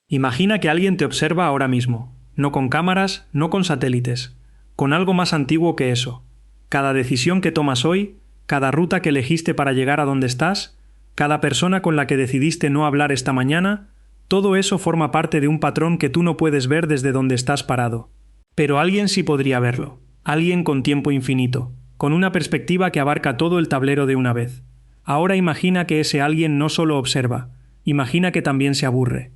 Imagina que alguien te observa ahora mismo, no con cámaras, no con satélites, con algo más antiguo que eso. Cada decisión que tomas hoy, cada ruta que elegiste para llegar a donde estás, cada persona con la que decidiste no hablar esta mañana, todo eso forma parte de un patrón que tú no puedes ver desde donde estás parado. Pero alguien sí podría verlo, alguien con tiempo infinito, con una perspectiva que abarca todo el tablero de una vez. Ahora imagina que ese alguien no solo observa, imagina que también se aburre.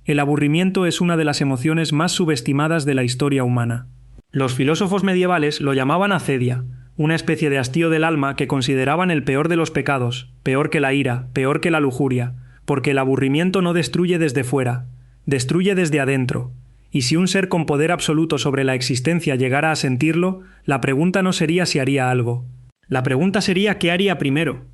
El aburrimiento es una de las emociones más subestimadas de la historia humana. Los filósofos medievales lo llamaban acedia, una especie de hastío del alma que consideraban el peor de los pecados, peor que la ira, peor que la lujuria, porque el aburrimiento no destruye desde fuera, destruye desde adentro. Y si un ser con poder absoluto sobre la existencia llegara a sentirlo, la pregunta no sería si haría algo. La pregunta sería ¿qué haría primero?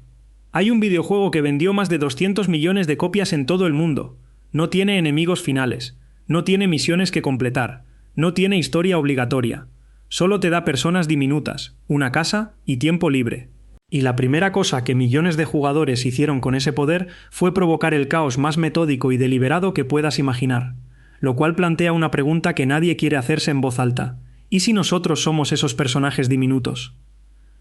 Hay un videojuego que vendió más de 200 millones de copias en todo el mundo. No tiene enemigos finales, no tiene misiones que completar, no tiene historia obligatoria. Solo te da personas diminutas, una casa y tiempo libre. Y la primera cosa que millones de jugadores hicieron con ese poder fue provocar el caos más metódico y deliberado que puedas imaginar. Lo cual plantea una pregunta que nadie quiere hacerse en voz alta. ¿Y si nosotros somos esos personajes diminutos?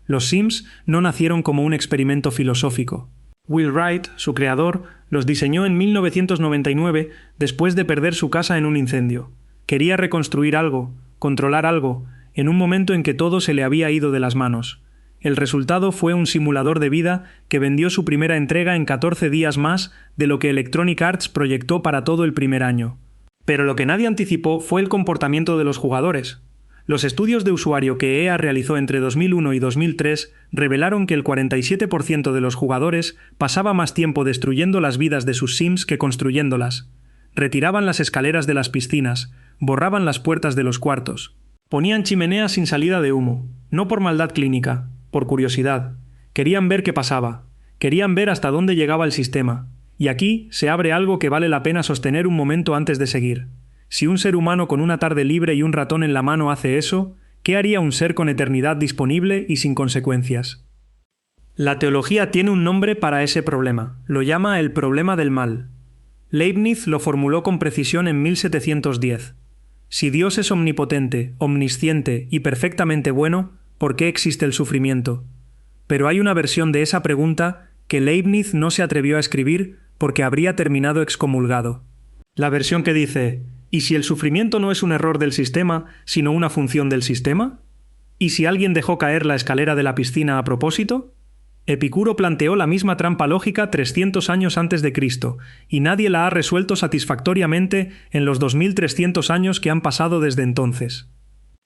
Los Sims no nacieron como un experimento filosófico. Will Wright, su creador, los diseñó en 1999 después de perder su casa en un incendio. Quería reconstruir algo, controlar algo, en un momento en que todo se le había ido de las manos. El resultado fue un simulador de vida que vendió su primera entrega en 14 días más de lo que Electronic Arts proyectó para todo el primer año. Pero lo que nadie anticipó fue el comportamiento de los jugadores. Los estudios de usuario que EA realizó entre 2001 y 2003 revelaron que el 47% de los jugadores pasaba más tiempo destruyendo las vidas de sus Sims que construyéndolas. Retiraban las escaleras de las piscinas, borraban las puertas de los cuartos. Ponían chimeneas sin salida de humo, no por maldad clínica, por curiosidad. Querían ver qué pasaba, querían ver hasta dónde llegaba el sistema. Y aquí se abre algo que vale la pena sostener un momento antes de seguir. Si un ser humano con una tarde libre y un ratón en la mano hace eso, ¿qué haría un ser con eternidad disponible y sin consecuencias? La teología tiene un nombre para ese problema, lo llama el problema del mal. Leibniz lo formuló con precisión en 1710. Si Dios es omnipotente, omnisciente y perfectamente bueno, ¿por qué existe el sufrimiento? Pero hay una versión de esa pregunta que Leibniz no se atrevió a escribir porque habría terminado excomulgado. La versión que dice, ¿y si el sufrimiento no es un error del sistema, sino una función del sistema? ¿Y si alguien dejó caer la escalera de la piscina a propósito? Epicuro planteó la misma trampa lógica 300 años antes de Cristo, y nadie la ha resuelto satisfactoriamente en los 2300 años que han pasado desde entonces.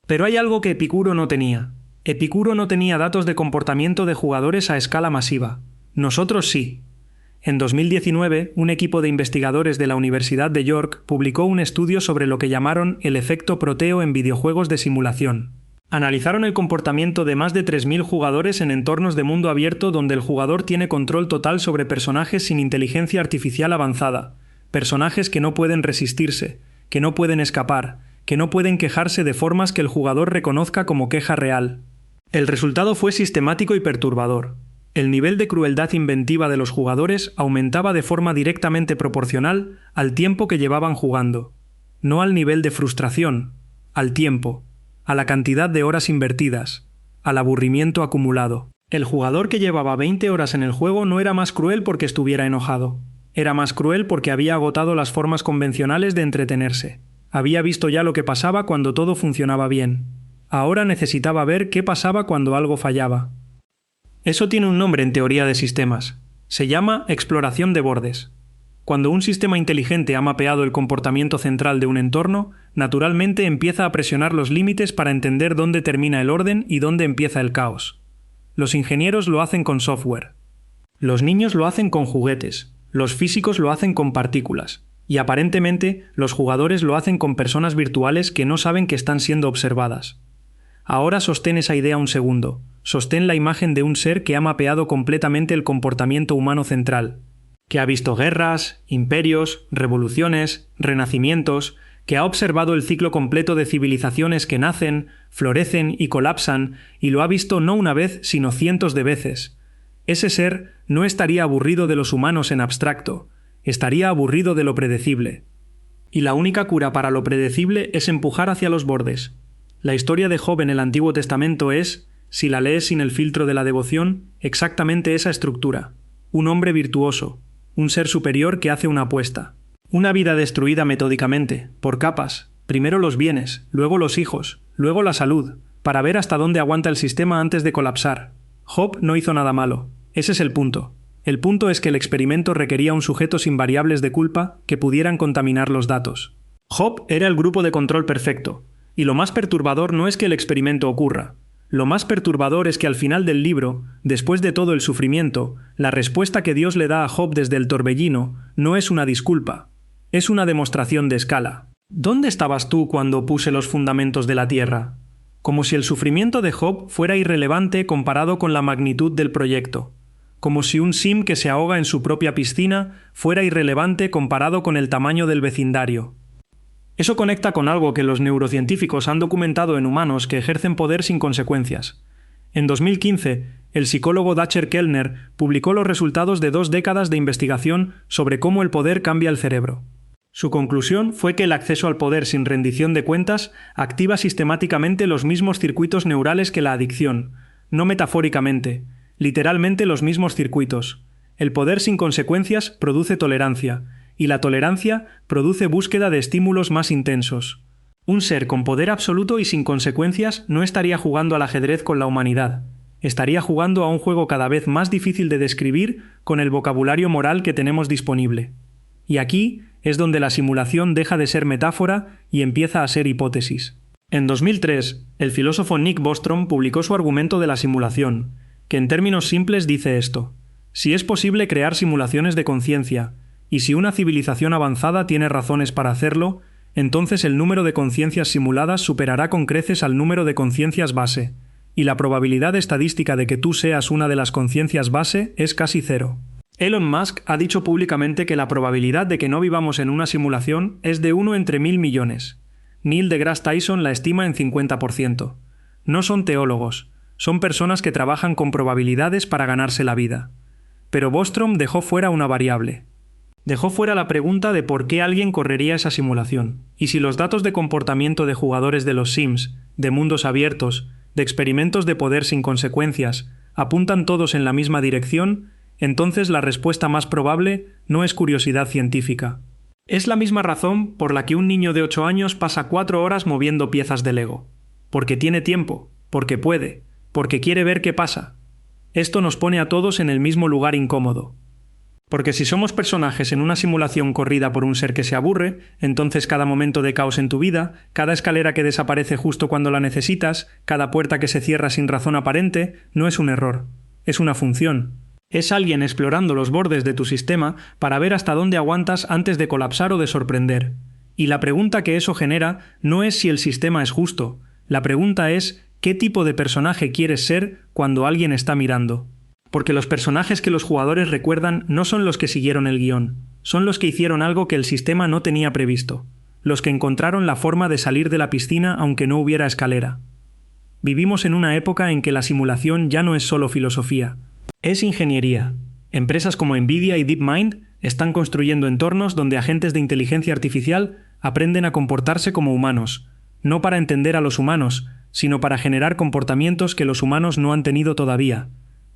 Pero hay algo que Epicuro no tenía. Epicuro no tenía datos de comportamiento de jugadores a escala masiva. Nosotros sí. En 2019, un equipo de investigadores de la Universidad de York publicó un estudio sobre lo que llamaron el efecto proteo en videojuegos de simulación. Analizaron el comportamiento de más de 3.000 jugadores en entornos de mundo abierto donde el jugador tiene control total sobre personajes sin inteligencia artificial avanzada, personajes que no pueden resistirse, que no pueden escapar, que no pueden quejarse de formas que el jugador reconozca como queja real. El resultado fue sistemático y perturbador. El nivel de crueldad inventiva de los jugadores aumentaba de forma directamente proporcional al tiempo que llevaban jugando. No al nivel de frustración, al tiempo, a la cantidad de horas invertidas, al aburrimiento acumulado. El jugador que llevaba 20 horas en el juego no era más cruel porque estuviera enojado. Era más cruel porque había agotado las formas convencionales de entretenerse. Había visto ya lo que pasaba cuando todo funcionaba bien. Ahora necesitaba ver qué pasaba cuando algo fallaba. Eso tiene un nombre en teoría de sistemas. Se llama exploración de bordes. Cuando un sistema inteligente ha mapeado el comportamiento central de un entorno, naturalmente empieza a presionar los límites para entender dónde termina el orden y dónde empieza el caos. Los ingenieros lo hacen con software. Los niños lo hacen con juguetes. Los físicos lo hacen con partículas. Y aparentemente, los jugadores lo hacen con personas virtuales que no saben que están siendo observadas. Ahora sostén esa idea un segundo. Sostén la imagen de un ser que ha mapeado completamente el comportamiento humano central, que ha visto guerras, imperios, revoluciones, renacimientos, que ha observado el ciclo completo de civilizaciones que nacen, florecen y colapsan, y lo ha visto no una vez, sino cientos de veces. Ese ser no estaría aburrido de los humanos en abstracto, estaría aburrido de lo predecible. Y la única cura para lo predecible es empujar hacia los bordes. La historia de Job en el Antiguo Testamento es, si la lees sin el filtro de la devoción, exactamente esa estructura. Un hombre virtuoso, un ser superior que hace una apuesta. Una vida destruida metódicamente, por capas. Primero los bienes, luego los hijos, luego la salud, para ver hasta dónde aguanta el sistema antes de colapsar. Job no hizo nada malo. Ese es el punto. El punto es que el experimento requería un sujeto sin variables de culpa que pudieran contaminar los datos. Job era el grupo de control perfecto, y lo más perturbador no es que el experimento ocurra. Lo más perturbador es que al final del libro, después de todo el sufrimiento, la respuesta que Dios le da a Job desde el torbellino no es una disculpa, es una demostración de escala. ¿Dónde estabas tú cuando puse los fundamentos de la tierra? Como si el sufrimiento de Job fuera irrelevante comparado con la magnitud del proyecto. Como si un sim que se ahoga en su propia piscina fuera irrelevante comparado con el tamaño del vecindario. Eso conecta con algo que los neurocientíficos han documentado en humanos que ejercen poder sin consecuencias. En 2015, el psicólogo Dacher Kellner publicó los resultados de 2 décadas de investigación sobre cómo el poder cambia el cerebro. Su conclusión fue que el acceso al poder sin rendición de cuentas activa sistemáticamente los mismos circuitos neurales que la adicción, no metafóricamente, literalmente los mismos circuitos. El poder sin consecuencias produce tolerancia, y la tolerancia produce búsqueda de estímulos más intensos. Un ser con poder absoluto y sin consecuencias no estaría jugando al ajedrez con la humanidad. Estaría jugando a un juego cada vez más difícil de describir con el vocabulario moral que tenemos disponible. Y aquí es donde la simulación deja de ser metáfora y empieza a ser hipótesis. En 2003, el filósofo Nick Bostrom publicó su argumento de la simulación, que en términos simples dice esto: si es posible crear simulaciones de conciencia, y si una civilización avanzada tiene razones para hacerlo, entonces el número de conciencias simuladas superará con creces al número de conciencias base, y la probabilidad estadística de que tú seas una de las conciencias base es casi 0. Elon Musk ha dicho públicamente que la probabilidad de que no vivamos en una simulación es de 1 entre 1000 millones. Neil deGrasse Tyson la estima en 50%. No son teólogos, son personas que trabajan con probabilidades para ganarse la vida. Pero Bostrom dejó fuera una variable. Dejó fuera la pregunta de por qué alguien correría esa simulación, y si los datos de comportamiento de jugadores de los Sims, de mundos abiertos, de experimentos de poder sin consecuencias, apuntan todos en la misma dirección, entonces la respuesta más probable no es curiosidad científica. Es la misma razón por la que un niño de 8 años pasa 4 horas moviendo piezas de Lego. Porque tiene tiempo, porque puede, porque quiere ver qué pasa. Esto nos pone a todos en el mismo lugar incómodo. Porque si somos personajes en una simulación corrida por un ser que se aburre, entonces cada momento de caos en tu vida, cada escalera que desaparece justo cuando la necesitas, cada puerta que se cierra sin razón aparente, no es un error, es una función. Es alguien explorando los bordes de tu sistema para ver hasta dónde aguantas antes de colapsar o de sorprender. Y la pregunta que eso genera no es si el sistema es justo, la pregunta es ¿qué tipo de personaje quieres ser cuando alguien está mirando? Porque los personajes que los jugadores recuerdan no son los que siguieron el guión, son los que hicieron algo que el sistema no tenía previsto, los que encontraron la forma de salir de la piscina aunque no hubiera escalera. Vivimos en una época en que la simulación ya no es solo filosofía, es ingeniería. Empresas como Nvidia y DeepMind están construyendo entornos donde agentes de inteligencia artificial aprenden a comportarse como humanos, no para entender a los humanos, sino para generar comportamientos que los humanos no han tenido todavía,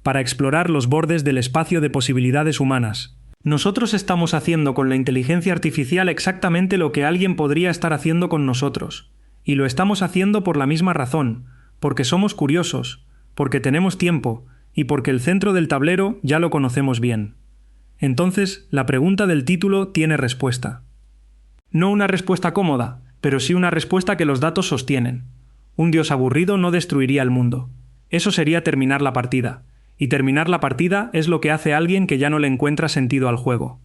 para explorar los bordes del espacio de posibilidades humanas. Nosotros estamos haciendo con la inteligencia artificial exactamente lo que alguien podría estar haciendo con nosotros, y lo estamos haciendo por la misma razón, porque somos curiosos, porque tenemos tiempo, y porque el centro del tablero ya lo conocemos bien. Entonces, la pregunta del título tiene respuesta. No una respuesta cómoda, pero sí una respuesta que los datos sostienen. Un dios aburrido no destruiría el mundo. Eso sería terminar la partida. Y terminar la partida es lo que hace alguien que ya no le encuentra sentido al juego.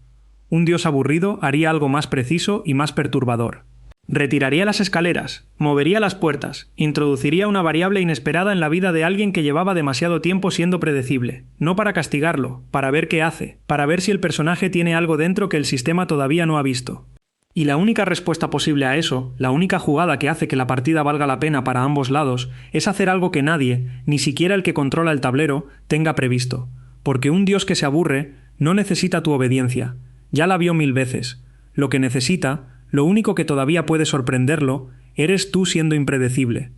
Un dios aburrido haría algo más preciso y más perturbador. Retiraría las escaleras, movería las puertas, introduciría una variable inesperada en la vida de alguien que llevaba demasiado tiempo siendo predecible, no para castigarlo, para ver qué hace, para ver si el personaje tiene algo dentro que el sistema todavía no ha visto. Y la única respuesta posible a eso, la única jugada que hace que la partida valga la pena para ambos lados, es hacer algo que nadie, ni siquiera el que controla el tablero, tenga previsto. Porque un dios que se aburre no necesita tu obediencia, ya la vio 1000 veces. Lo que necesita, Lo único que todavía puede sorprenderlo eres tú siendo impredecible.